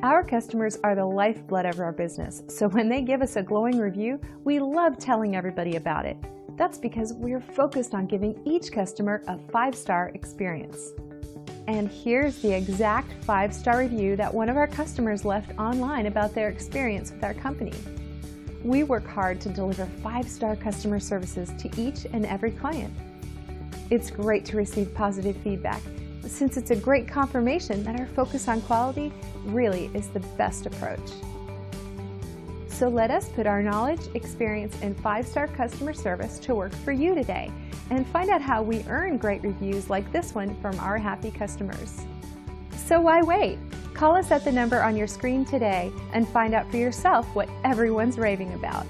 Our customers are the lifeblood of our business, so when they give us a glowing review, we love telling everybody about it. That's because we're focused on giving each customer a 5-star experience. And here's the exact 5-star review that one of our customers left online about their experience with our company. We work hard to deliver 5-star customer services to each and every client. It's great to receive positive feedback, since it's a great confirmation that our focus on quality really is the best approach. So let us put our knowledge, experience, and 5-star customer service to work for you today and find out how we earn great reviews like this one from our happy customers. So why wait? Call us at the number on your screen today and find out for yourself what everyone's raving about.